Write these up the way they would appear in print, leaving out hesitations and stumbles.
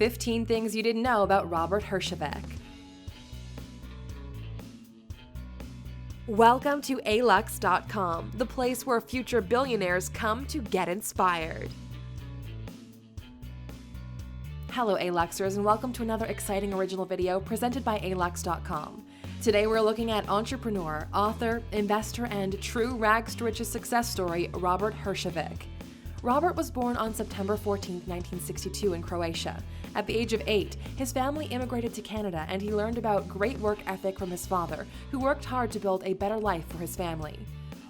15 Things You Didn't Know About Robert Herjavec. Welcome to Alux.com, the place where future billionaires come to get inspired. Hello Aluxers, and welcome to another exciting original video presented by Alux.com. Today we're looking at entrepreneur, author, investor, and true rags to riches success story, Robert Herjavec. Robert was born on September 14, 1962 in Croatia. At the age of 8, his family immigrated to Canada and he learned about great work ethic from his father, who worked hard to build a better life for his family.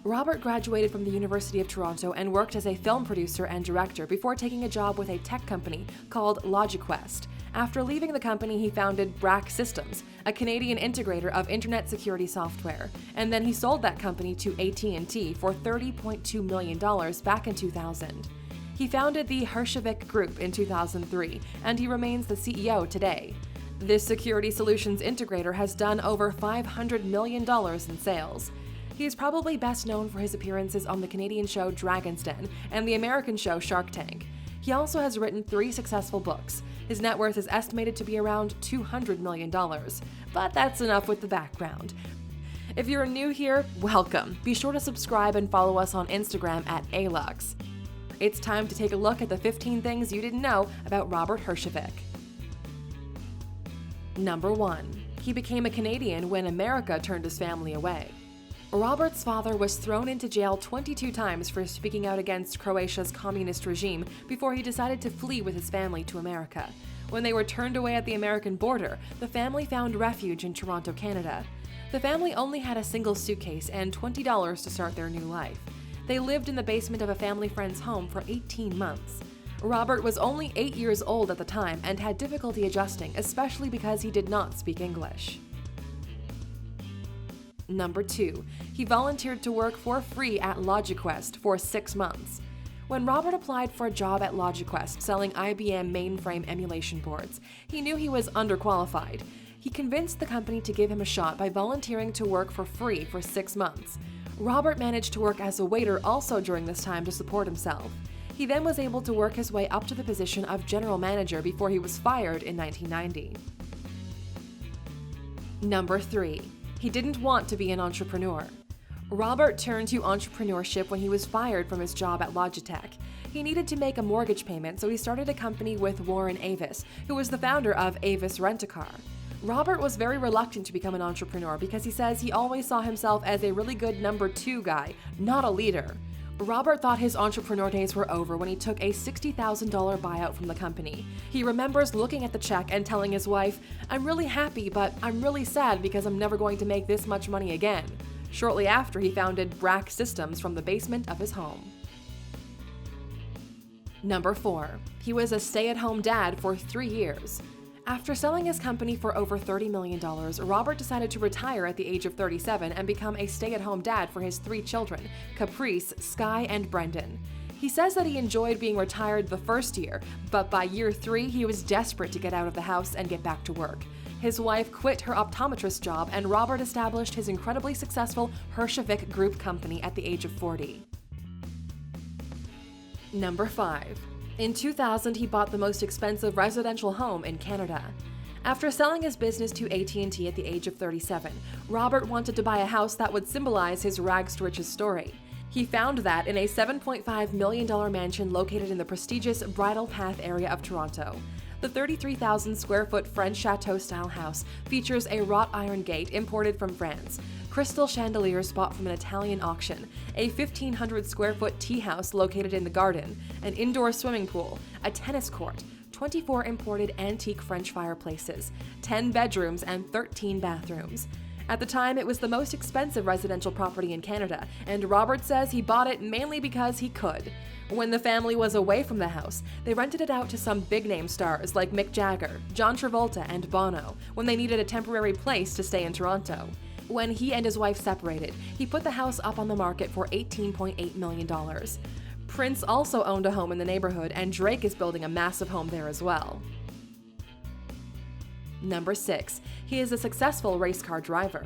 Robert graduated from the University of Toronto and worked as a film producer and director before taking a job with a tech company called Richest. After leaving the company, he founded BRAC Systems, a Canadian integrator of internet security software, and then he sold that company to AT&T for $30.2 million back in 2000. He founded the Herjavec Group in 2003, and he remains the CEO today. This security solutions integrator has done over $500 million in sales. He is probably best known for his appearances on the Canadian show Dragon's Den and the American show Shark Tank. He also has written 3 successful books. His net worth is estimated to be around $200 million. But that's enough with the background. If you're new here, welcome. Be sure to subscribe and follow us on Instagram at Alux. It's time to take a look at the 15 things you didn't know about Robert Herjavec. Number 1. He became a Canadian when America turned his family away. Robert's father was thrown into jail 22 times for speaking out against Croatia's communist regime before he decided to flee with his family to America. When they were turned away at the American border, the family found refuge in Toronto, Canada. The family only had a single suitcase and $20 to start their new life. They lived in the basement of a family friend's home for 18 months. Robert was only 8 years old at the time and had difficulty adjusting, especially because he did not speak English. Number 2. He volunteered to work for free at Richest for 6 months. When Robert applied for a job at Richest selling IBM mainframe emulation boards, he knew he was underqualified. He convinced the company to give him a shot by volunteering to work for free for 6 months. Robert managed to work as a waiter also during this time to support himself. He then was able to work his way up to the position of general manager before he was fired in 1990. Number 3. He didn't want to be an entrepreneur. Robert turned to entrepreneurship when he was fired from his job at Logitech. He needed to make a mortgage payment, so he started a company with Warren Avis, who was the founder of Avis Rent-A-Car. Robert was very reluctant to become an entrepreneur because he says he always saw himself as a really good number 2 guy, not a leader. Robert thought his entrepreneur days were over when he took a $60,000 buyout from the company. He remembers looking at the check and telling his wife, "I'm really happy, but I'm really sad because I'm never going to make this much money again." Shortly after, he founded BRAC Systems from the basement of his home. Number 4. He was a stay-at-home dad for 3 years. After selling his company for over $30 million, Robert decided to retire at the age of 37 and become a stay-at-home dad for his 3 children, Caprice, Sky, and Brendan. He says that he enjoyed being retired the first year, but by year 3, he was desperate to get out of the house and get back to work. His wife quit her optometrist job, and Robert established his incredibly successful Herjavec Group company at the age of 40. Number 5. In 2000, he bought the most expensive residential home in Canada. After selling his business to AT&T at the age of 37, Robert wanted to buy a house that would symbolize his rags to riches story. He found that in a $7.5 million mansion located in the prestigious Bridle Path area of Toronto. The 33,000 square foot French chateau-style house features a wrought iron gate imported from France, crystal chandeliers bought from an Italian auction, a 1,500 square foot tea house located in the garden, an indoor swimming pool, a tennis court, 24 imported antique French fireplaces, 10 bedrooms, and 13 bathrooms. At the time, it was the most expensive residential property in Canada, and Robert says he bought it mainly because he could. When the family was away from the house, they rented it out to some big-name stars like Mick Jagger, John Travolta, and Bono when they needed a temporary place to stay in Toronto. When he and his wife separated, he put the house up on the market for $18.8 million. Prince also owned a home in the neighborhood, and Drake is building a massive home there as well. Number 6. He is a successful race car driver.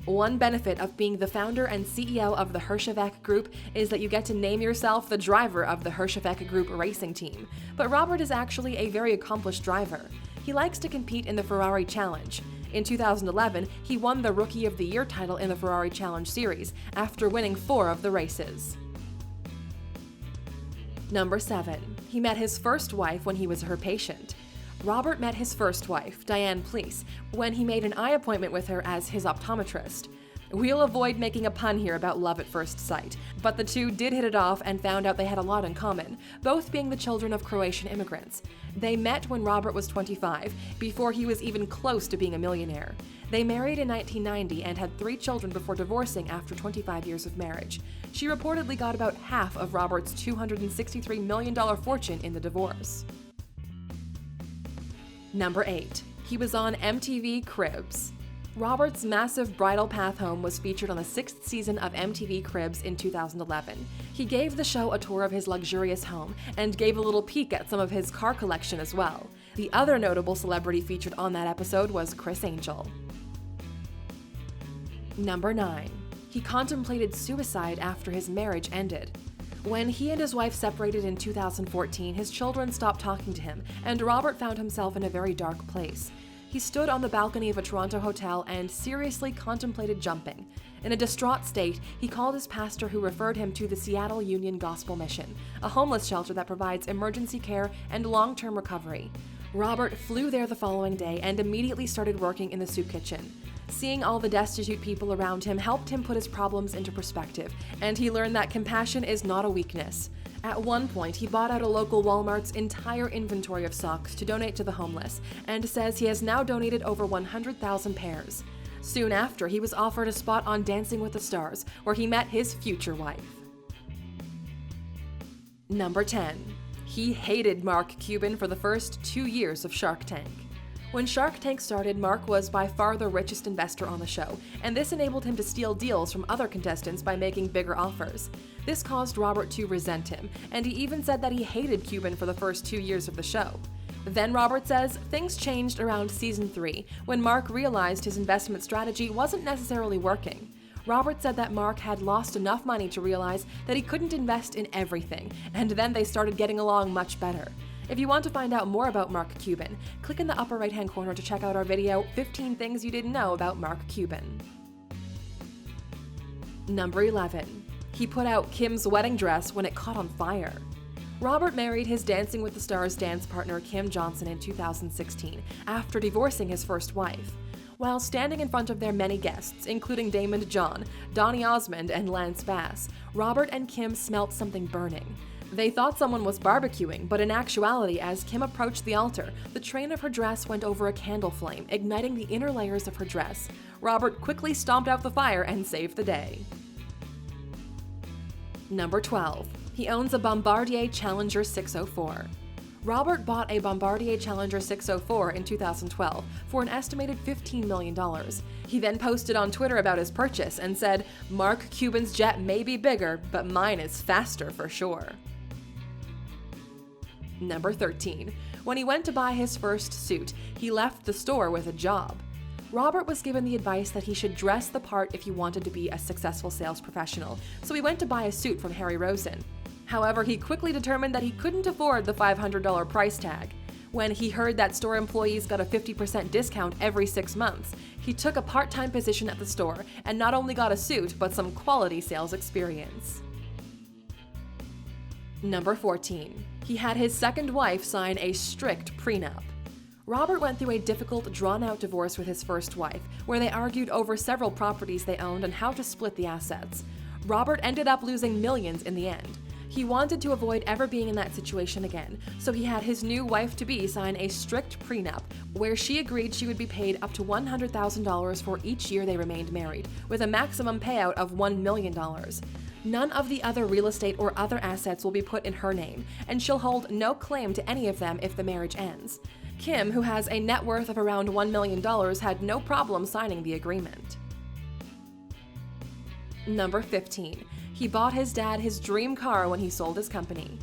One benefit of being the founder and CEO of the Herjavec Group is that you get to name yourself the driver of the Herjavec Group racing team. But Robert is actually a very accomplished driver. He likes to compete in the Ferrari Challenge. In 2011, he won the Rookie of the Year title in the Ferrari Challenge series after winning 4 of the races. Number 7. He met his first wife when he was her patient. Robert met his first wife, Diane Pleece, when he made an eye appointment with her as his optometrist. We'll avoid making a pun here about love at first sight, but the two did hit it off and found out they had a lot in common, both being the children of Croatian immigrants. They met when Robert was 25, before he was even close to being a millionaire. They married in 1990 and had 3 children before divorcing after 25 years of marriage. She reportedly got about half of Robert's $263 million fortune in the divorce. Number 8. He was on MTV Cribs. Robert's massive bridal path home was featured on the 6th season of MTV Cribs in 2011. He gave the show a tour of his luxurious home and gave a little peek at some of his car collection as well. The other notable celebrity featured on that episode was Criss Angel. Number 9. He contemplated suicide after his marriage ended. When he and his wife separated in 2014, his children stopped talking to him, and Robert found himself in a very dark place. He stood on the balcony of a Toronto hotel and seriously contemplated jumping. In a distraught state, he called his pastor, who referred him to the Seattle Union Gospel Mission, a homeless shelter that provides emergency care and long-term recovery. Robert flew there the following day and immediately started working in the soup kitchen. Seeing all the destitute people around him helped him put his problems into perspective, and he learned that compassion is not a weakness. At one point, he bought out a local Walmart's entire inventory of socks to donate to the homeless, and says he has now donated over 100,000 pairs. Soon after, he was offered a spot on Dancing with the Stars, where he met his future wife. Number 10. He hated Mark Cuban for the first 2 years of Shark Tank. When Shark Tank started, Mark was by far the richest investor on the show, and this enabled him to steal deals from other contestants by making bigger offers. This caused Robert to resent him, and he even said that he hated Cuban for the first 2 years of the show. Then Robert says things changed around season 3, when Mark realized his investment strategy wasn't necessarily working. Robert said that Mark had lost enough money to realize that he couldn't invest in everything, and then they started getting along much better. If you want to find out more about Mark Cuban, click in the upper right-hand corner to check out our video, 15 Things You Didn't Know About Mark Cuban. Number 11. He put out Kim's wedding dress when it caught on fire. Robert married his Dancing with the Stars dance partner Kim Johnson in 2016, after divorcing his first wife. While standing in front of their many guests, including Damon John, Donny Osmond, and Lance Bass, Robert and Kim smelt something burning. They thought someone was barbecuing, but in actuality, as Kim approached the altar, the train of her dress went over a candle flame, igniting the inner layers of her dress. Robert quickly stomped out the fire and saved the day. Number 12. He owns a Bombardier Challenger 604. Robert bought a Bombardier Challenger 604 in 2012 for an estimated $15 million. He then posted on Twitter about his purchase and said, "Mark Cuban's jet may be bigger, but mine is faster for sure." Number 13. When he went to buy his first suit, he left the store with a job. Robert was given the advice that he should dress the part if he wanted to be a successful sales professional, so he went to buy a suit from Harry Rosen. However, he quickly determined that he couldn't afford the $500 price tag. When he heard that store employees got a 50% discount every 6 months, he took a part-time position at the store and not only got a suit, but some quality sales experience. Number 14. He had his second wife sign a strict prenup. Robert went through a difficult, drawn-out divorce with his first wife, where they argued over several properties they owned and how to split the assets. Robert ended up losing millions in the end. He wanted to avoid ever being in that situation again, so he had his new wife-to-be sign a strict prenup, where she agreed she would be paid up to $100,000 for each year they remained married, with a maximum payout of $1 million. None of the other real estate or other assets will be put in her name, and she'll hold no claim to any of them if the marriage ends. Kim, who has a net worth of around $1 million, had no problem signing the agreement. Number 15. He bought his dad his dream car when he sold his company.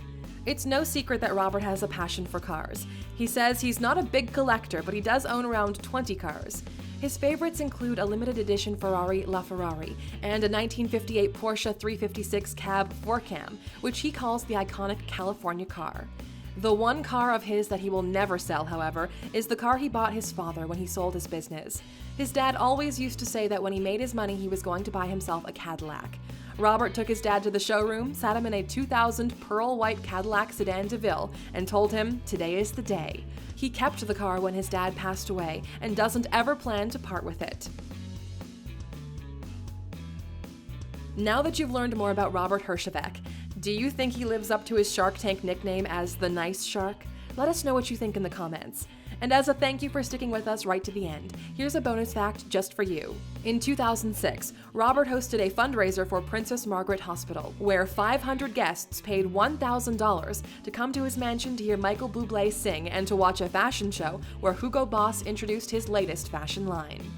It's no secret that Robert has a passion for cars. He says he's not a big collector, but he does own around 20 cars. His favorites include a limited edition Ferrari LaFerrari and a 1958 Porsche 356 Cab 4Cam, which he calls the iconic California car. The one car of his that he will never sell, however, is the car he bought his father when he sold his business. His dad always used to say that when he made his money, he was going to buy himself a Cadillac. Robert took his dad to the showroom, sat him in a 2000 pearl white Cadillac sedan DeVille, and told him today is the day. He kept the car when his dad passed away and doesn't ever plan to part with it. Now that you've learned more about Robert Herjavec, do you think he lives up to his Shark Tank nickname as the Nice Shark? Let us know what you think in the comments. And as a thank you for sticking with us right to the end, here's a bonus fact just for you. In 2006, Robert hosted a fundraiser for Princess Margaret Hospital, where 500 guests paid $1,000 to come to his mansion to hear Michael Bublé sing and to watch a fashion show where Hugo Boss introduced his latest fashion line.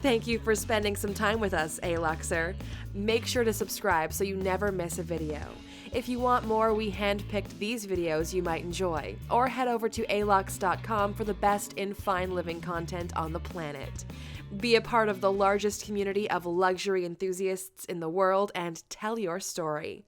Thank you for spending some time with us, Aluxer. Make sure to subscribe so you never miss a video. If you want more, we handpicked these videos you might enjoy, or head over to Alux.com for the best in fine living content on the planet. Be a part of the largest community of luxury enthusiasts in the world and tell your story.